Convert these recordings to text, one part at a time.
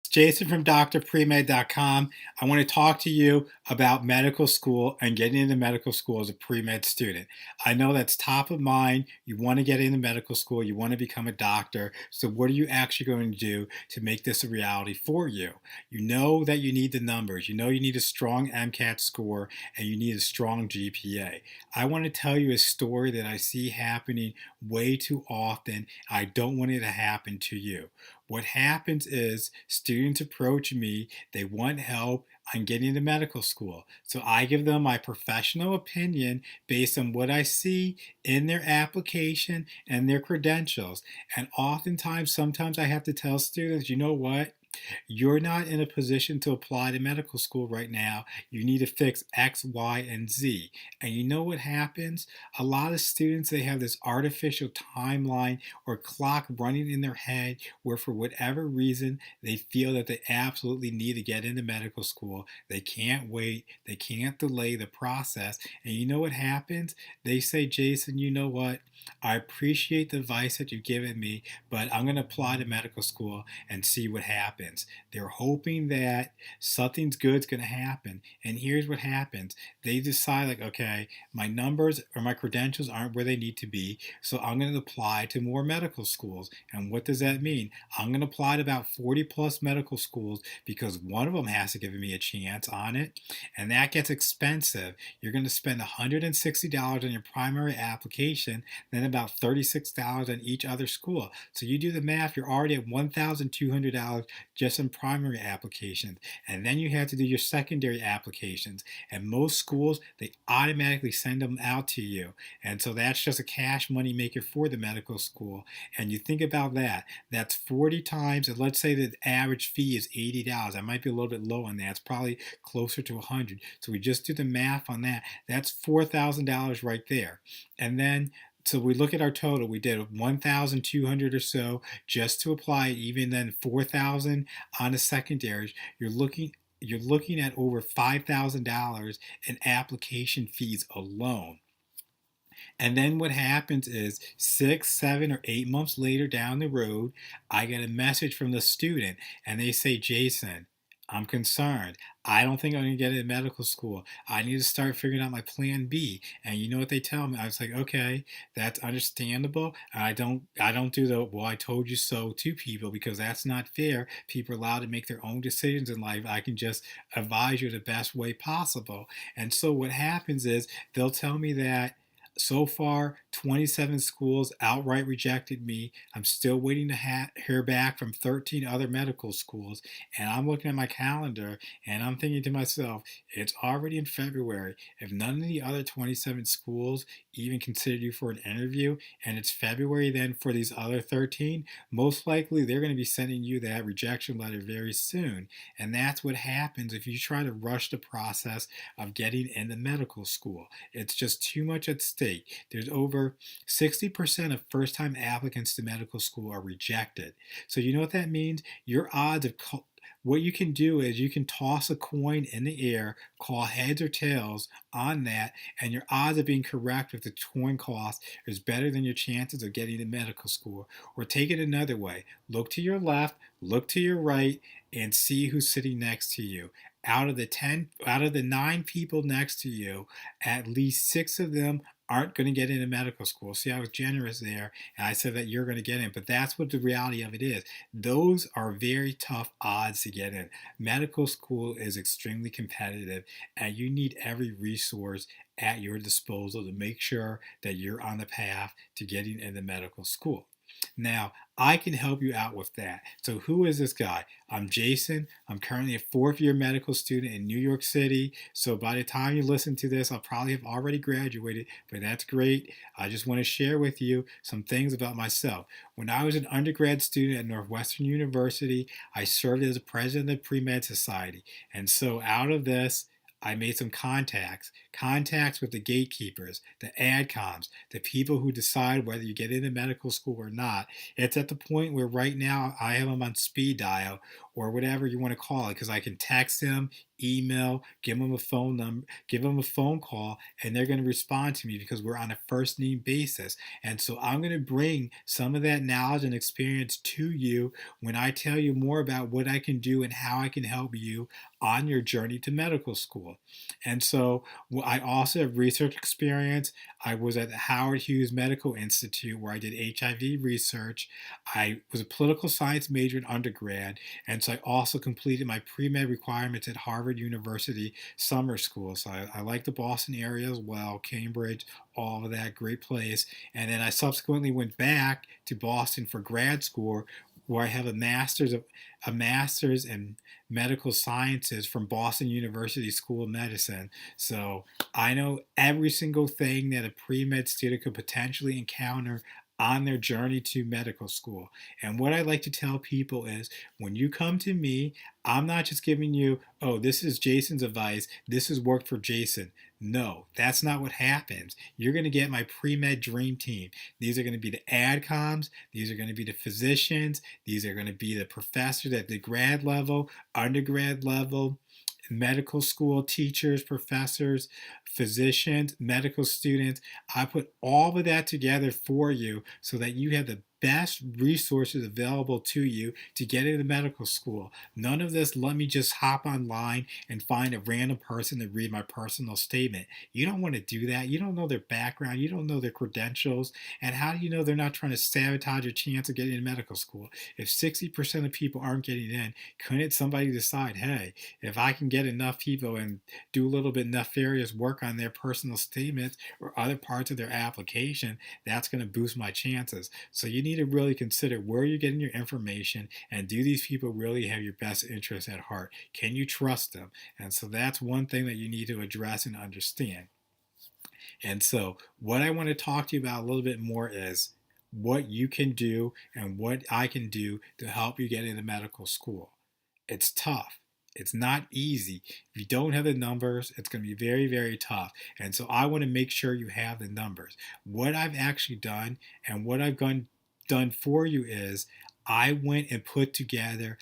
Jason from drpremed.com. I want to talk to you about medical school and getting into medical school as a pre-med student. I know that's top of mind. You want to get into medical school, you want to become a doctor. So, what are you actually going to do to make this a reality for you? You know that you need the numbers, you know you need a strong MCAT score, and you need a strong GPA. I want to tell you a story that I see happening way too often. I don't want it to happen to you. What happens is students approach me, they want help on getting into medical school. So I give them my professional opinion based on what I see in their application and their credentials. And oftentimes, sometimes I have to tell students, you know what? You're not in a position to apply to medical school right now. You need to fix X, Y, and Z. And you know what happens? A lot of students, they have this artificial timeline or clock running in their head where for whatever reason, they feel that they absolutely need to get into medical school. They can't wait. They can't delay the process. And you know what happens? They say, Jason, you know what? I appreciate the advice that you've given me, but I'm going to apply to medical school and see what happens. They're hoping that something's good's going to happen. And here's what happens. They decide, like, okay, my numbers or my credentials aren't where they need to be, so I'm going to apply to more medical schools. And what does that mean? I'm going to apply to about 40 plus medical schools because one of them has to give me a chance on it. And that gets expensive. You're going to spend $160 on your primary application, then about $36 on each other school. So you do the math, you're already at $1,200 just in primary applications. And then you have to do your secondary applications. And most schools, they automatically send them out to you. And so that's just a cash money maker for the medical school. And you think about that. That's 40 times, and let's say the average fee is $80. I might be a little bit low on that. It's probably closer to $100. So we just do the math on that. That's $4,000 right there. And then so we look at our total. We did 1,200 or so just to apply. Even then, 4,000 on the secondaries. You're looking at over $5,000 in application fees alone. And then what happens is 6, 7, or 8 months later down the road, I get a message from the student, and they say, Jason, I'm concerned. I don't think I'm going to get into medical school. I need to start figuring out my plan B. And you know what they tell me? I was like, okay, that's understandable. I don't do the well, I told you so to people because that's not fair. People are allowed to make their own decisions in life. I can just advise you the best way possible. And so what happens is they'll tell me that so far, 27 schools outright rejected me. I'm still waiting to hear back from 13 other medical schools. And I'm looking at my calendar and I'm thinking to myself, it's already in February. If none of the other 27 schools even considered you for an interview, and it's February then for these other 13, most likely they're going to be sending you that rejection letter very soon. And that's what happens if you try to rush the process of getting into medical school. It's just too much at stake. There's over 60% of first time applicants to medical school are rejected. So, you know what that means? Your odds of what you can do is you can toss a coin in the air, call heads or tails on that, and your odds of being correct with the coin cost is better than your chances of getting to medical school. Or take it another way, look to your left, look to your right, and see who's sitting next to you. Out of the 9 people next to you, at least 6 of them aren't going to get into medical school. See, I was generous there, and I said that you're going to get in, but that's what the reality of it is. Those are very tough odds to get in. Medical school is extremely competitive, and you need every resource at your disposal to make sure that you're on the path to getting into medical school. Now, I can help you out with that. So, who is this guy? I'm Jason. I'm currently a 4th-year medical student in New York City. So, by the time you listen to this, I'll probably have already graduated, but that's great. I just want to share with you some things about myself. When I was an undergrad student at Northwestern University, I served as the president of the Pre-Med Society. And so, out of this, I made some contacts. contacts with the gatekeepers, the adcoms, the people who decide whether you get into medical school or not. It's at the point where right now I have them on speed dial or whatever you want to call it because I can text them, email, give them a phone number, give them a phone call, and they're going to respond to me because we're on a first name basis. And so I'm going to bring some of that knowledge and experience to you when I tell you more about what I can do and how I can help you on your journey to medical school. And so I also have research experience. I was at the Howard Hughes Medical Institute where I did HIV research. I was a political science major in undergrad, and so I also completed my pre-med requirements at Harvard University summer school. So I like the Boston area as well, Cambridge, all of that, great place. And then I subsequently went back to Boston for grad school where I have a master's in medical sciences from Boston University School of Medicine. So I know every single thing that a pre-med student could potentially encounter on their journey to medical school. And what I like to tell people is when you come to me, I'm not just giving you, oh, this is Jason's advice, this has worked for Jason. No, that's not what happens. You're going to get my pre-med dream team. These are going to be the adcoms, these are going to be the physicians, these are going to be the professors at the grad level, undergrad level, medical school teachers, professors, physicians, medical students. I put all of that together for you so that you have the best resources available to you to get into medical school. None of this, let me just hop online and find a random person to read my personal statement. You don't want to do that. You don't know their background. You don't know their credentials. And how do you know they're not trying to sabotage your chance of getting into medical school? If 60% of people aren't getting in, couldn't somebody decide, hey, if I can get enough people and do a little bit nefarious work on their personal statements or other parts of their application, that's going to boost my chances. So you need to really consider where you're getting your information and do these people really have your best interests at heart? Can you trust them? And so that's one thing that you need to address and understand. And so what I want to talk to you about a little bit more is what you can do and what I can do to help you get into medical school. It's tough. It's not easy. If you don't have the numbers, it's going to be very, very tough. And so I want to make sure you have the numbers. What I've actually done and what I've done for you is I went and put together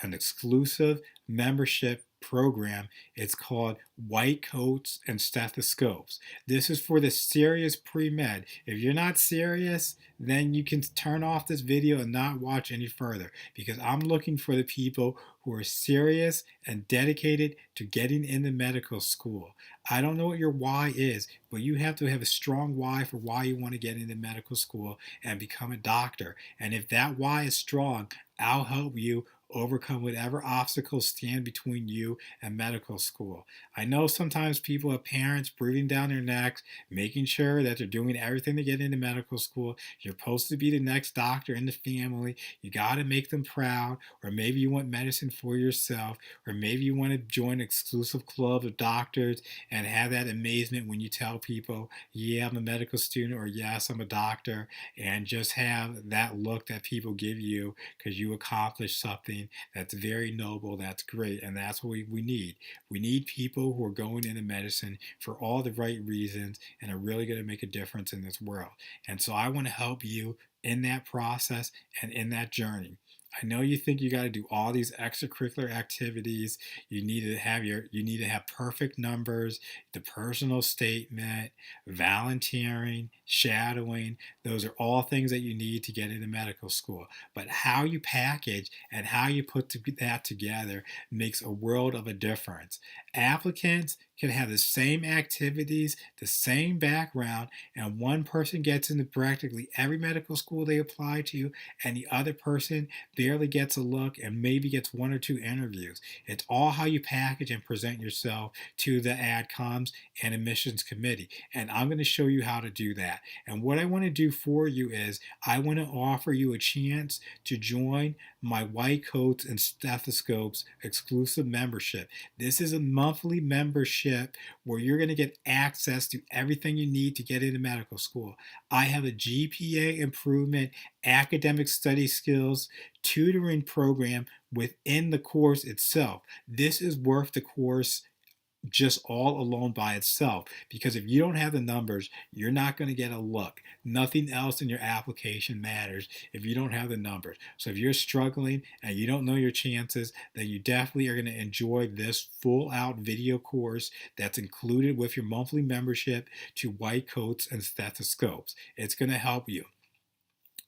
an exclusive membership program. It's called White Coats and Stethoscopes. This is for the serious pre-med. If you're not serious, then you can turn off this video and not watch any further because I'm looking for the people who are serious and dedicated to getting into medical school. I don't know what your why is, but you have to have a strong why for why you want to get into medical school and become a doctor. And if that why is strong, I'll help you overcome whatever obstacles stand between you and medical school. I know sometimes people have parents breathing down their necks, making sure that they're doing everything to get into medical school. You're supposed to be the next doctor in the family. You got to make them proud, or maybe you want medicine for yourself, or maybe you want to join an exclusive club of doctors and have that amazement when you tell people, yeah, I'm a medical student, or yes, I'm a doctor, and just have that look that people give you because you accomplished something that's very noble, that's great, and that's what we need. We need people who are going into medicine for all the right reasons and are really going to make a difference in this world. And so I want to help you in that process and in that journey. I know you think you got to do all these extracurricular activities. You need to have perfect numbers, the personal statement, volunteering, shadowing. Those are all things that you need to get into medical school. But how you package and how you put that together makes a world of a difference. Applicants can have the same activities, the same background, and one person gets into practically every medical school they apply to, and the other person barely gets a look and maybe gets one or two interviews. It's all how you package and present yourself to the ADCOMs and admissions committee. And I'm going to show you how to do that. And what I want to do for you is I want to offer you a chance to join my White Coats and Stethoscopes exclusive membership. This is a monthly membership where you're going to get access to everything you need to get into medical school. I have a GPA improvement, academic study skills, tutoring program within the course itself. This is worth the course just all alone by itself. Because if you don't have the numbers, you're not going to get a look. Nothing else in your application matters if you don't have the numbers. So if you're struggling and you don't know your chances, then you definitely are going to enjoy this full out video course that's included with your monthly membership to White Coats and Stethoscopes. It's going to help you.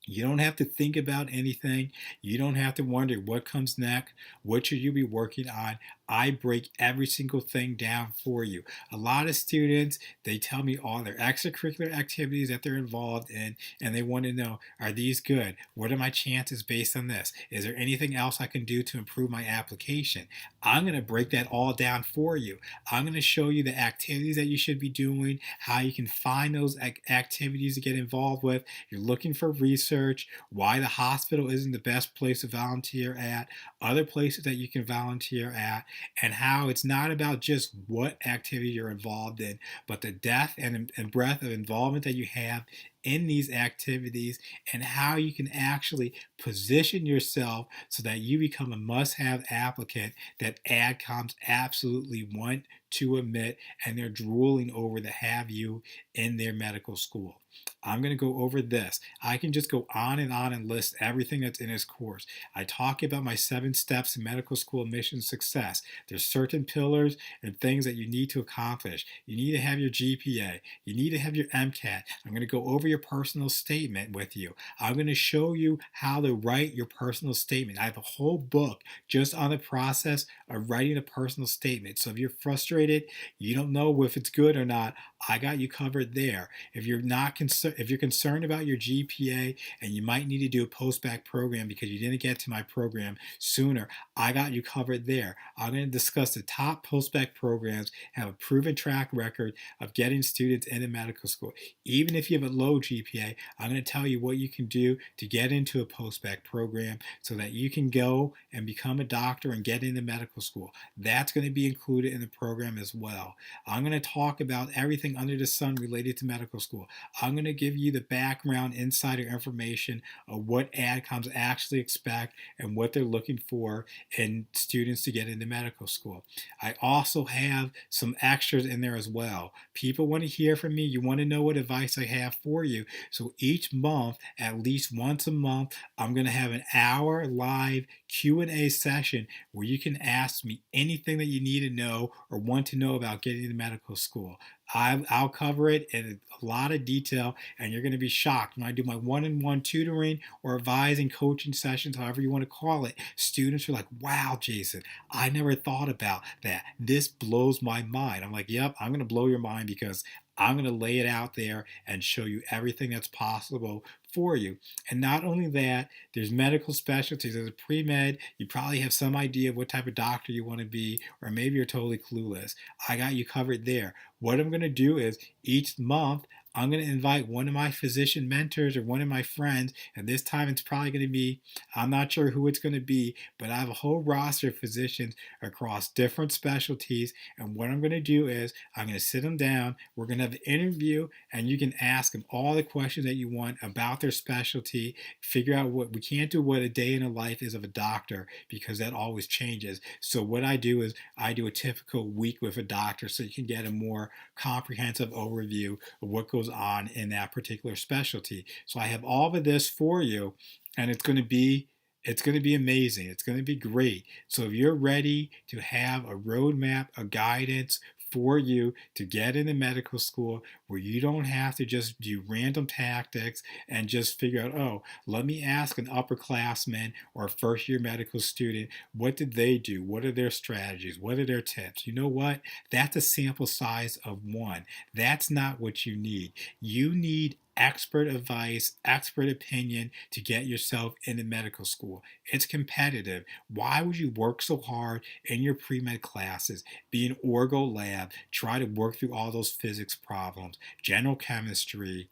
You don't have to think about anything. You don't have to wonder what comes next. What should you be working on? I break every single thing down for you. A lot of students, they tell me all their extracurricular activities that they're involved in, and they want to know, are these good? What are my chances based on this? Is there anything else I can do to improve my application? I'm going to break that all down for you. I'm going to show you the activities that you should be doing, how you can find those activities to get involved with. You're looking for research, why the hospital isn't the best place to volunteer at, other places that you can volunteer at, and how it's not about just what activity you're involved in, but the depth and breadth of involvement that you have in these activities, and how you can actually position yourself so that you become a must-have applicant that AdComs absolutely want to admit, and they're drooling over to have you in their medical school. I'm going to go over this. I can just go on and list everything that's in this course. I talk about my 7 steps in medical school admission success. There's certain pillars and things that you need to accomplish. You need to have your GPA. You need to have your MCAT. I'm going to go over your personal statement with you. I'm going to show you how to write your personal statement. I have a whole book just on the process of writing a personal statement. So if you're frustrated, you don't know if it's good or not, I got you covered there. If you're not concerned, if you're concerned about your GPA and you might need to do a post-bac program because you didn't get to my program sooner, I got you covered there. I'm going to discuss the top post-bac programs, have a proven track record of getting students into medical school. Even if you have a low GPA, I'm going to tell you what you can do to get into a post-bac program so that you can go and become a doctor and get into medical school. That's going to be included in the program as well. I'm going to talk about everything under the sun related to medical school. I'm going to give you the background insider information of what AdComs actually expect and what they're looking for in students to get into medical school. I also have some extras in there as well. People want to hear from me. You want to know what advice I have for you. So each month, at least once a month, I'm going to have an hour live Q&A session where you can ask me anything that you need to know or want to know about getting into medical school. I'll cover it in a lot of detail, and you're going to be shocked when I do my one-on-one tutoring or advising coaching sessions, however you want to call it. Students are like, wow, Jason, I never thought about that. This blows my mind. I'm like, yep, I'm going to blow your mind because I'm going to lay it out there and show you everything that's possible for you. And not only that, there's medical specialties. As a pre-med, you probably have some idea of what type of doctor you want to be, or maybe you're totally clueless. I got you covered there. What I'm going to do is each month, I'm going to invite one of my physician mentors or one of my friends, and this time it's probably going to be, I'm not sure who it's going to be, but I have a whole roster of physicians across different specialties, and what I'm going to do is I'm going to sit them down, we're going to have an interview, and you can ask them all the questions that you want about their specialty, figure out what, we can't do what a day in the life is of a doctor because that always changes. So what I do is I do a typical week with a doctor so you can get a more comprehensive overview of what goes on in that particular specialty. So I have all of this for you, and it's going to be amazing. It's going to be great. So if you're ready to have a roadmap, a guidance for you to get into medical school where you don't have to just do random tactics and just figure out, oh, let me ask an upperclassman or a first year medical student, what did they do? What are their strategies? What are their tips? You know what? That's a sample size of one. That's not what you need. You need expert advice, expert opinion to get yourself into medical school. It's competitive. Why would you work so hard in your pre-med classes, be in orgo lab, try to work through all those physics problems, general chemistry,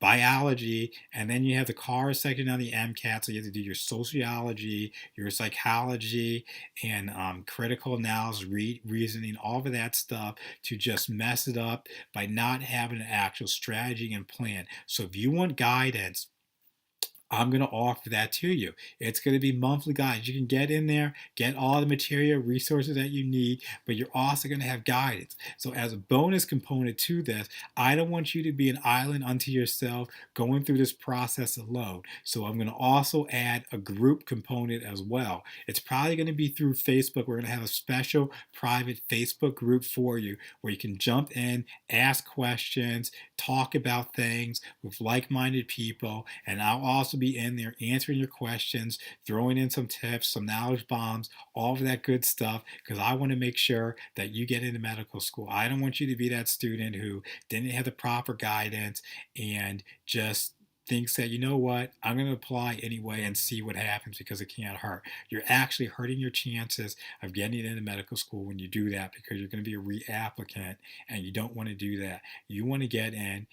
biology, and then you have the car section on the MCAT, so you have to do your sociology, your psychology, and critical analysis, reasoning, all of that stuff to just mess it up by not having an actual strategy and plan. So if you want guidance I'm going to offer that to you. It's going to be monthly guides. You can get in there, get all the material, resources that you need, but you're also going to have guidance. So, as a bonus component to this, I don't want you to be an island unto yourself going through this process alone. So, I'm going to also add a group component as well. It's probably going to be through Facebook. We're going to have a special private Facebook group for you where you can jump in, ask questions, talk about things with like minded people. And I'll also be in there answering your questions, throwing in some tips, some knowledge bombs, all of that good stuff, because I want to make sure that you get into medical school. I don't want you to be that student who didn't have the proper guidance and just thinks that, you know what, I'm going to apply anyway and see what happens because it can't hurt. You're actually hurting your chances of getting into medical school when you do that, because you're going to be a reapplicant and you don't want to do that. You want to get in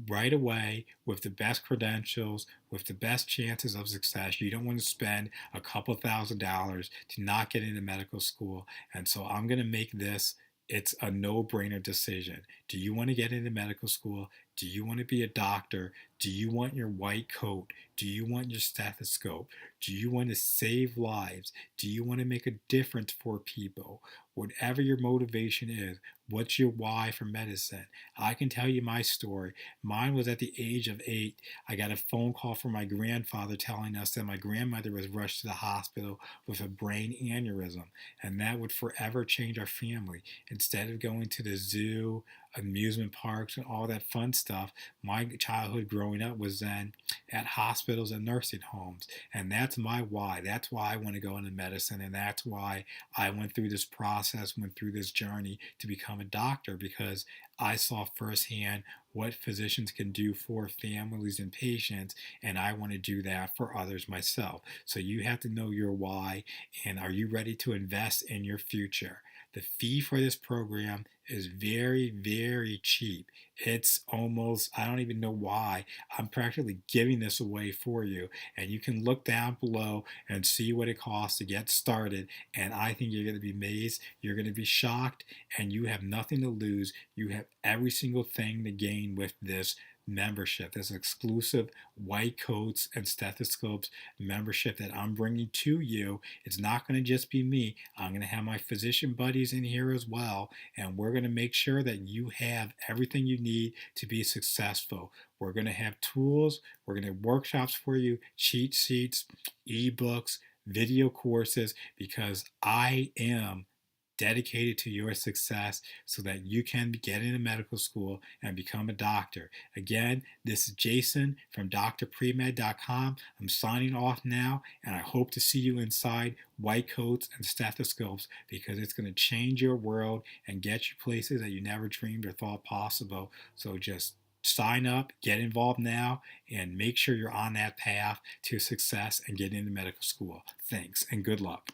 right away with the best credentials, with the best chances of success. You don't want to spend a couple $1,000s to not get into medical school. And so I'm going to make this, it's a no-brainer decision. Do you want to get into medical school? Do you want to be a doctor? Do you want your white coat? Do you want your stethoscope? Do you want to save lives? Do you want to make a difference for people? Whatever your motivation is, what's your why for medicine? I can tell you my story. Mine was at the age of 8. I got a phone call from my grandfather telling us that my grandmother was rushed to the hospital with a brain aneurysm, and that would forever change our family. Instead of going to the zoo, amusement parks, and all that fun stuff, my childhood growing up was then at hospitals and nursing homes. And that's my why. That's why I want to go into medicine. And that's why I went through this process, went through this journey to become a doctor, because I saw firsthand what physicians can do for families and patients, and I want to do that for others myself. So you have to know your why, and are you ready to invest in your future? The fee for this program is very, very cheap. It's almost, I don't even know why. I'm practically giving this away for you. And you can look down below and see what it costs to get started. And I think you're going to be amazed. You're going to be shocked, and you have nothing to lose. You have every single thing to gain with this membership, this exclusive white coats and stethoscopes membership that I'm bringing to you. It's not going to just be me. I'm going to have my physician buddies in here as well, and we're going to make sure that you have everything you need to be successful. We're going to have tools, we're going to have workshops for you, cheat sheets, ebooks, video courses, because I am dedicated to your success so that you can get into medical school and become a doctor. Again, this is Jason from drpremed.com. I'm signing off now, and I hope to see you inside white coats and stethoscopes, because it's going to change your world and get you places that you never dreamed or thought possible. So just sign up, get involved now, and make sure you're on that path to success and get into medical school. Thanks, and good luck.